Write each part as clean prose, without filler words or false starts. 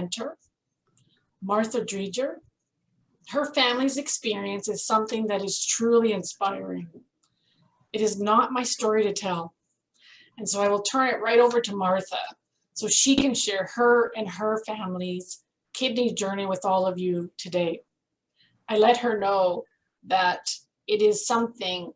mentor, Martha Dreger. Her family's experience is something that is truly inspiring. It is not my story to tell. And so I will turn it right over to Martha so she can share her and her family's kidney journey with all of you today. I let her know that it is something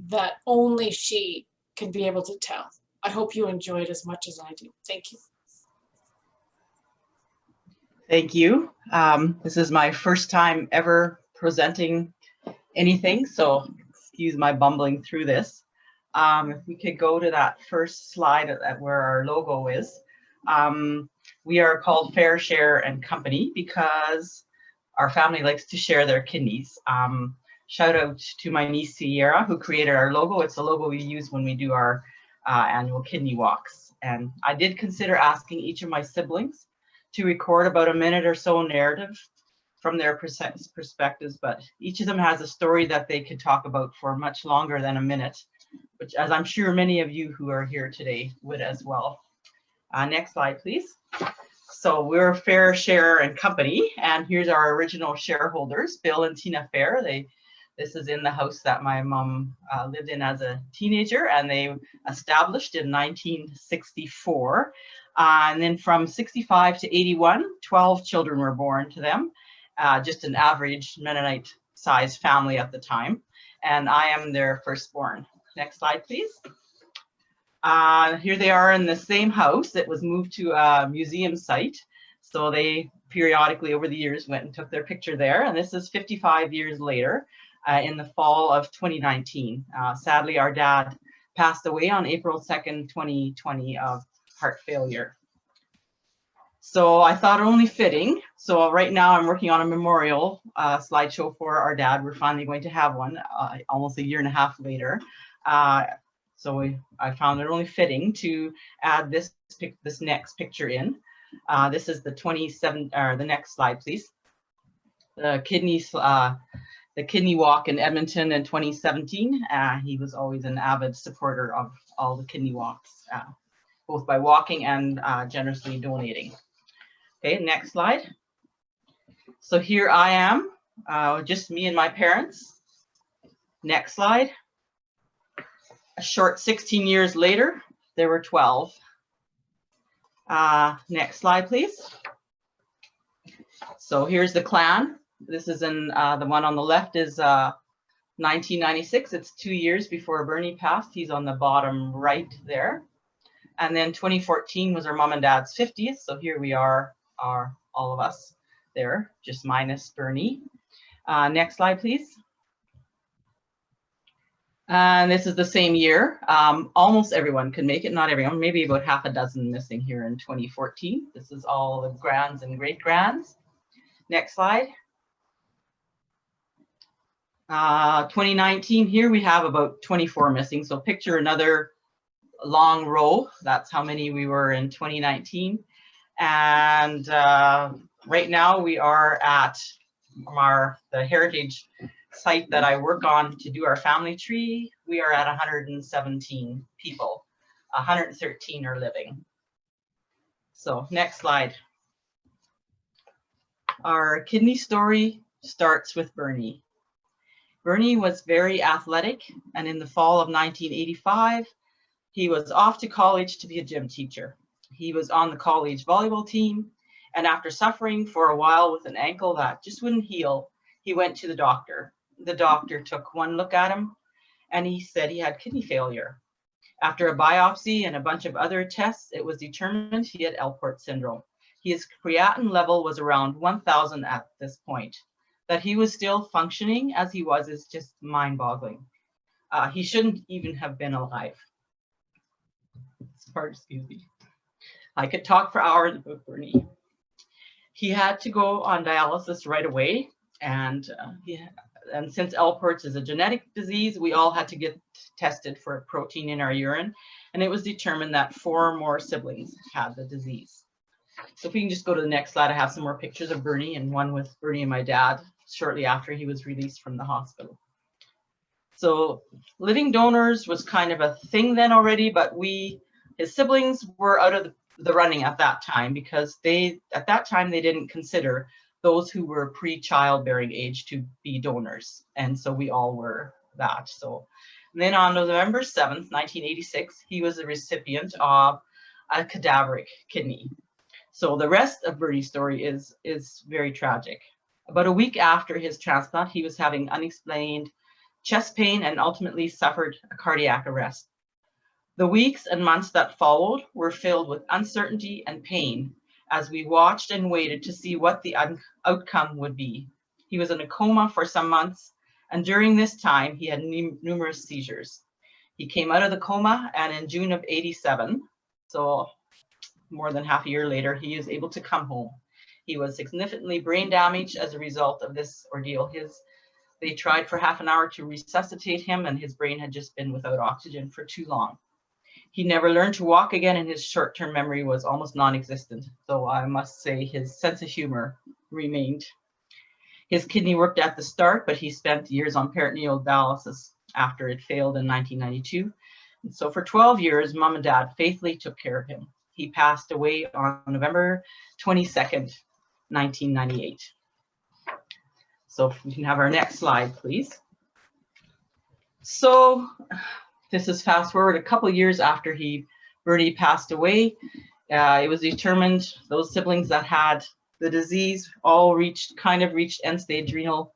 that only she can be able to tell. I hope you enjoy it as much as I do. Thank you. Thank you. This is my first time ever presenting anything, so excuse my bumbling through this. If we could go to that first slide at where our logo is. We are called Fehr, Share and Company because our family likes to share their kidneys. Shout out to my niece Sierra, who created our logo. It's the logo we use when we do our annual kidney walks. And I did consider asking each of my siblings to record about a minute or so narrative from their perspectives, but each of them has a story that they could talk about for much longer than a minute, which, as I'm sure many of you who are here today would as well. Next slide, please. So we're Fehr, Share and Company, and here's our original shareholders, Bill and Tina Fehr. This is in the house that my mom lived in as a teenager, and they established in 1964. And then from 65 to 81, 12 children were born to them, just an average Mennonite sized family at the time. And I am their firstborn. Next slide, please. Here they are in the same house. It was moved to a museum site. So they periodically over the years went and took their picture there. And this is 55 years later in the fall of 2019. Sadly, our dad passed away on April 2nd, 2020 of heart failure. So I thought only fitting. So right now I'm working on a memorial slideshow for our dad. We're finally going to have one almost a year and a half later. So I found it only fitting to add this next picture in. This is the 27, or the next slide, please. The kidney walk in Edmonton in 2017. He was always an avid supporter of all the kidney walks, both by walking and generously donating. Okay, next slide. So here I am, just me and my parents. Next slide. A short 16 years later, there were 12. Next slide, please. So here's the clan. This is in the one on the left is 1996. It's 2 years before Bernie passed. He's on the bottom right there. And then 2014 was our mom and dad's 50th. So here we are all of us there, just minus Bernie. Next slide, please. And this is the same year. Almost everyone could make it, not everyone, maybe about half a dozen missing here in 2014. This is all the grands and great grands. Next slide. 2019, here we have about 24 missing. So picture another long row. That's how many we were in 2019. And right now we are at the heritage site that I work on to do our family tree. We are at 117 people. 113 are living. So next slide. Our kidney story starts with Bernie. Bernie was very athletic, and in the fall of 1985, he was off to college to be a gym teacher. He was on the college volleyball team, and after suffering for a while with an ankle that just wouldn't heal, he went to the doctor. The doctor took one look at him, and he said he had kidney failure. After a biopsy and a bunch of other tests, it was determined he had Alport syndrome. His creatinine level was around 1,000 at this point. That he was still functioning as he was is just mind-boggling. He shouldn't even have been alive. Excuse me. I could talk for hours about Bernie. He had to go on dialysis right away, and since Alports is a genetic disease, we all had to get tested for a protein in our urine, and it was determined that 4 more siblings had the disease. So if we can just go to the next slide, I have some more pictures of Bernie, and one with Bernie and my dad shortly after he was released from the hospital. So living donors was kind of a thing then already, but his siblings were out of the running at that time, because at that time they didn't consider those who were pre-childbearing age to be donors, and so we all were that. So and then on November 7th, 1986, he was the recipient of a cadaveric kidney. So the rest of Bertie's story is very tragic. About a week after his transplant, he was having unexplained chest pain and ultimately suffered a cardiac arrest. The weeks and months that followed were filled with uncertainty and pain as we watched and waited to see what the outcome would be. He was in a coma for some months, and during this time, he had numerous seizures. He came out of the coma, and in June of '87, so more than half a year later, he was able to come home. He was significantly brain damaged as a result of this ordeal. They tried for half an hour to resuscitate him, and his brain had just been without oxygen for too long. He never learned to walk again, and his short-term memory was almost non-existent, though I must say his sense of humor remained. His kidney worked at the start, but he spent years on peritoneal dialysis after it failed in 1992. And so for 12 years, Mom and Dad faithfully took care of him. He passed away on November 22nd, 1998. So if we can have our next slide, please. So this is fast forward a couple of years after Bertie passed away. It was determined those siblings that had the disease all reached end-stage renal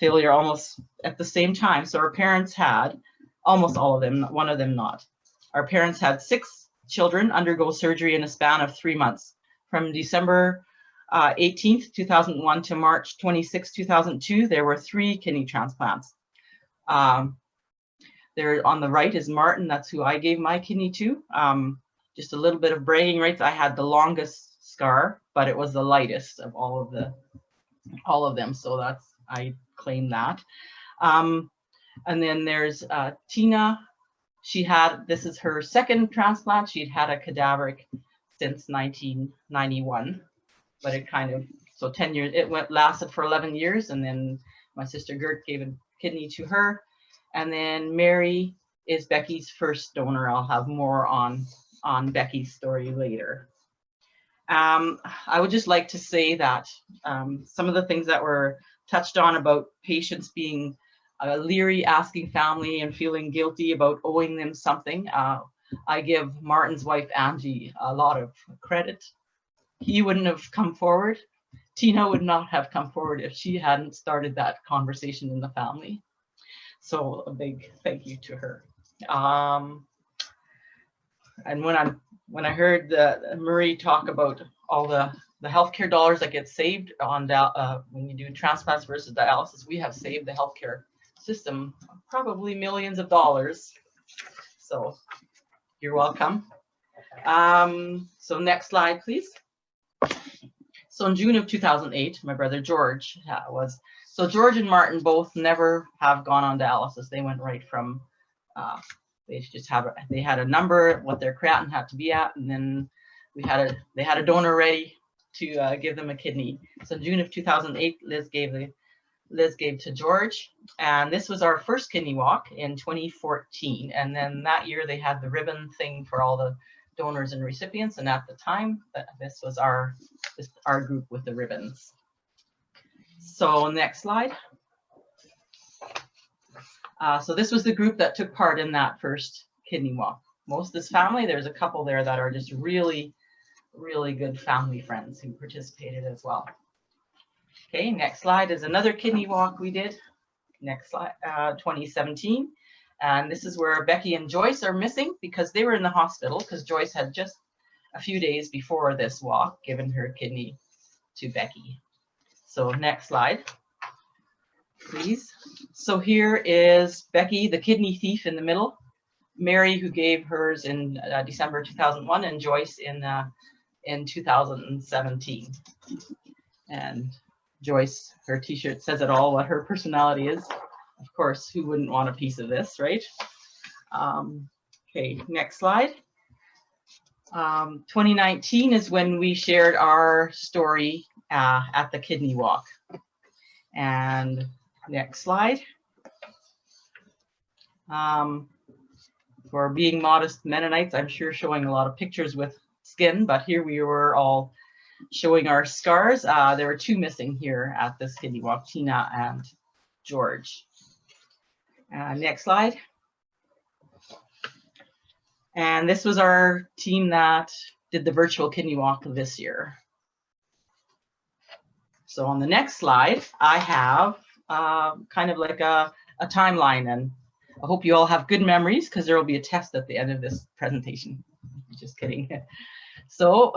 failure almost at the same time. So our parents had, almost all of them, one of them not. Our parents had 6 children undergo surgery in a span of 3 months, from December 18th, 2001 to March 26, 2002. There were 3 kidney transplants. There on the right is Martin. That's who I gave my kidney to. Just a little bit of bragging rights. I had the longest scar, but it was the lightest of all of them. So I claim that. And then there's Tina. This is her 2nd transplant. She'd had a cadaveric since 1991, but it so 10 years, lasted for 11 years. And then my sister Gert gave a kidney to her. And then Mary is Becky's first donor. I'll have more on Becky's story later. I would just like to say that some of the things that were touched on about patients being leery, asking family and feeling guilty about owing them something. I give Martin's wife, Angie, a lot of credit. He wouldn't have come forward. Tina would not have come forward if she hadn't started that conversation in the family. So a big thank you to her. And when I heard Marie talk about all the healthcare dollars that get saved on when you do transplants versus dialysis, we have saved the healthcare system probably millions of dollars. So you're welcome. So next slide, please. So in June of 2008, my brother George so George and Martin both never have gone on dialysis. They went right from, they had a number, what their creatinine had to be at, and then they had a donor ready to give them a kidney. So in June of 2008, Liz gave to George, and this was our first kidney walk in 2014. And then that year they had the ribbon thing for all the donors and recipients, and at the time this was our group with the ribbons. So next slide. So this was the group that took part in that first kidney walk. Most of this family, there's a couple there that are just really, really good family friends who participated as well. Okay, next slide is another kidney walk we did. Next slide, 2017. And this is where Becky and Joyce are missing because they were in the hospital because Joyce had just a few days before this walk given her kidney to Becky. So next slide, please. So here is Becky, the kidney thief in the middle, Mary, who gave hers in December 2001, and Joyce in 2017. And Joyce, her t-shirt says it all, what her personality is. Of course, who wouldn't want a piece of this, right? Okay, next slide. 2019 is when we shared our story at the kidney walk. And next slide. For being modest Mennonites, I'm sure showing a lot of pictures with skin, but here we were all showing our scars. There were 2 missing here at this kidney walk, Tina and George. Next slide. And this was our team that did the virtual kidney walk this year. So on the next slide, I have kind of like a timeline, and I hope you all have good memories because there will be a test at the end of this presentation. Just kidding. So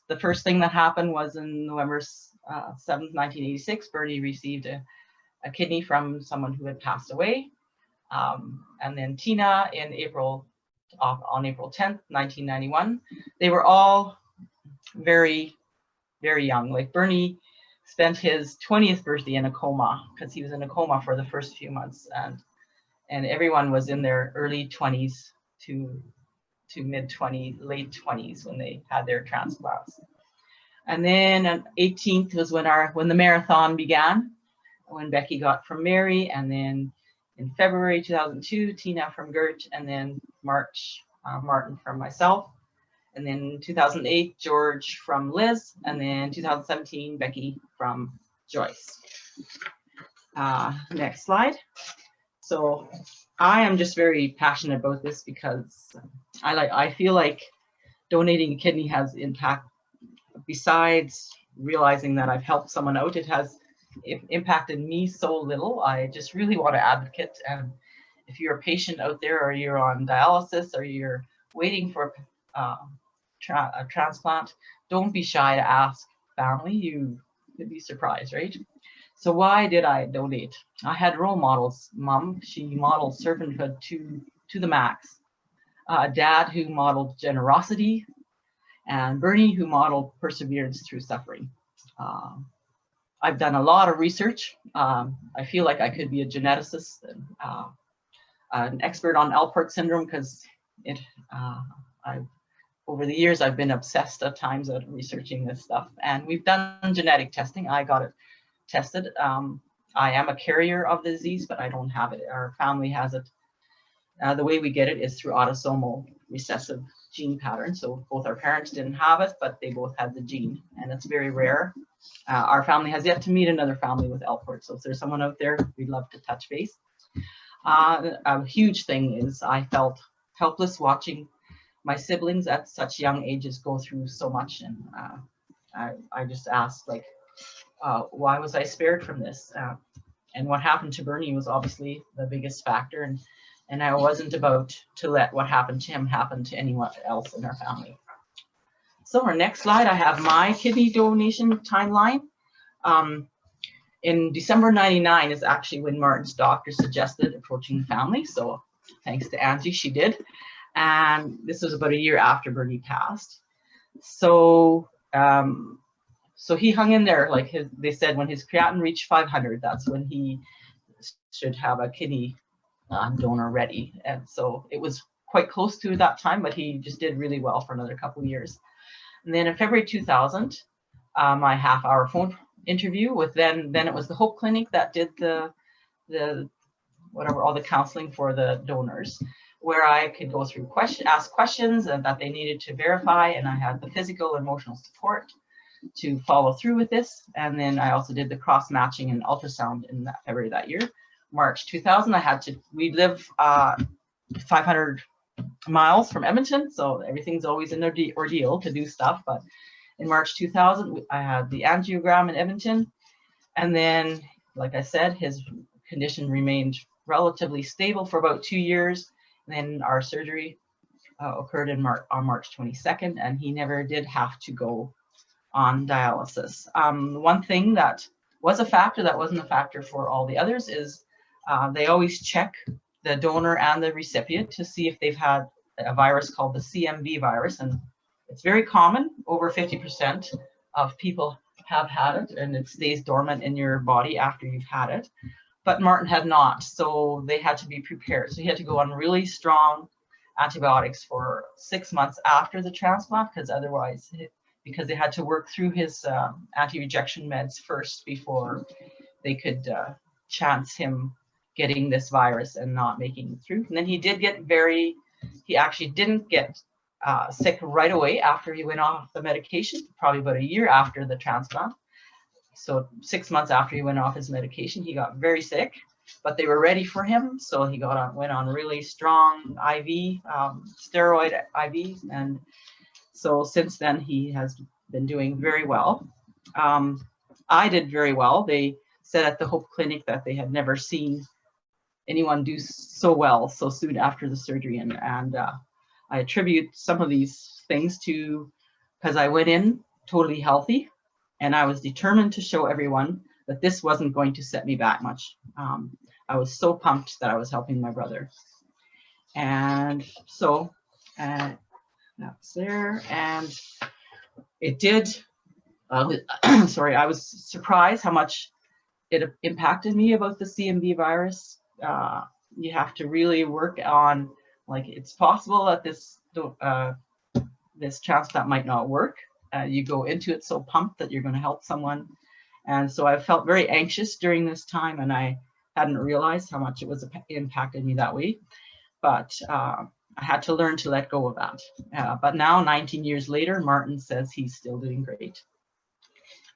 the first thing that happened was in November 7th, 1986, Bernie received a kidney from someone who had passed away. And then Tina in on April 10th, 1991. They were all very, very young. Like Bernie spent his 20th birthday in a coma because he was in a coma for the first few months, and everyone was in their early 20s to mid 20s, late 20s when they had their transplants. And then on 18th was when the marathon began, when Becky got from Mary, and then in February 2002, Tina from Gert, and then March, Martin from myself, and then 2008, George from Liz, and then 2017, Becky from Joyce. Next slide. So I am just very passionate about this because I feel like donating a kidney has impact. Besides realizing that I've helped someone out, it has impacted me so little. I just really want to advocate. And if you're a patient out there, or you're on dialysis, or you're waiting for a transplant, don't be shy to ask family. You could be surprised, right? So why did I donate? I had role models. Mom, she modeled servanthood to the max. Dad, who modeled generosity, and Bernie, who modeled perseverance through suffering. I've done a lot of research. I feel like I could be a geneticist, an expert on Alport syndrome, because over the years I've been obsessed at times at researching this stuff. And we've done genetic testing. I got it tested. I am a carrier of the disease, but I don't have it. Our family has it. The way we get it is through autosomal recessive gene pattern. So both our parents didn't have it, but they both had the gene, and it's very rare. Our family has yet to meet another family with Alport. So if there's someone out there, we'd love to touch base. A huge thing is I felt helpless watching my siblings at such young ages go through so much. And I just asked, like, why was I spared from this? And what happened to Bernie was obviously the biggest factor. And I wasn't about to let what happened to him happen to anyone else in our family. So our next slide, I have my kidney donation timeline. In December 99 is actually when Martin's doctor suggested approaching the family. So thanks to Angie, she did. And this was about a year after Bernie passed. So he hung in there. Like they said, when his creatinine reached 500, that's when he should have a kidney donor ready. And so it was quite close to that time, but he just did really well for another couple of years. And then in February 2000, my half-hour phone interview with then it was the Hope Clinic that did the whatever, all the counseling for the donors, where I could go through ask questions and that they needed to verify, and I had the physical and emotional support to follow through with this. And then I also did the cross-matching and ultrasound in February that year. March 2000, we live 500 miles from Edmonton, so everything's always an ordeal to do stuff. But in March 2000, I had the angiogram in Edmonton, and then, like I said, his condition remained relatively stable for about 2 years. And then our surgery occurred on March 22nd, and he never did have to go on dialysis. One thing that was a factor that wasn't a factor for all the others is they always check the donor and the recipient to see if they've had a virus called the CMV virus, and it's very common. Over 50% of people have had it, and it stays dormant in your body after you've had it. But Martin had not, so they had to be prepared. So he had to go on really strong antibiotics for 6 months after the transplant, because they had to work through his anti-rejection meds first before they could chance him getting this virus and not making it through. And then he actually didn't get sick right away after he went off the medication, probably about a year after the transplant. So 6 months after he went off his medication, he got very sick, but they were ready for him. So he went on really strong IV, steroid IV. And so since then, he has been doing very well. I did very well. They said at the Hope Clinic that they had never seen anyone do so well so soon after the surgery. And I attribute some of these things to because I went in totally healthy, and I was determined to show everyone that this wasn't going to set me back much. I was so pumped that I was helping my brother. And so that's there. And it did, sorry, I was surprised how much it impacted me about the CMV virus. You have to really work on, like, it's possible that this transplant might not work. You go into it so pumped that you're going to help someone. And so I felt very anxious during this time, and I hadn't realized how much it was impacted me that way. But I had to learn to let go of that. But now, 19 years later, Martin says he's still doing great.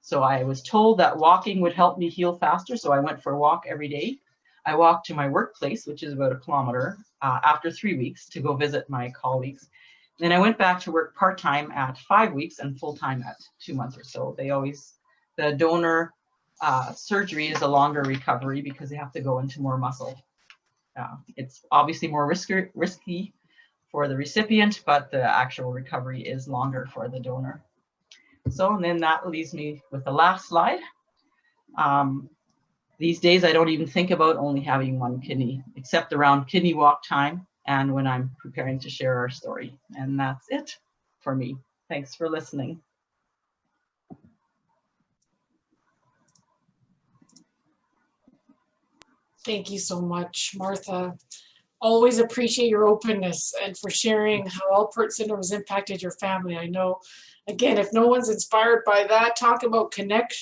So I was told that walking would help me heal faster. So I went for a walk every day. I walked to my workplace, which is about 1 kilometer, after 3 weeks to go visit my colleagues. Then I went back to work part-time at 5 weeks and full-time at 2 months or so. The donor surgery is a longer recovery because they have to go into more muscle. It's obviously more risky for the recipient, but the actual recovery is longer for the donor. So, and then that leaves me with the last slide. These days, I don't even think about only having one kidney, except around kidney walk time and when I'm preparing to share our story. And that's it for me. Thanks for listening. Thank you so much, Martha. Always appreciate your openness and for sharing how Alport syndrome has impacted your family. I know, again, if no one's inspired by that, talk about connection.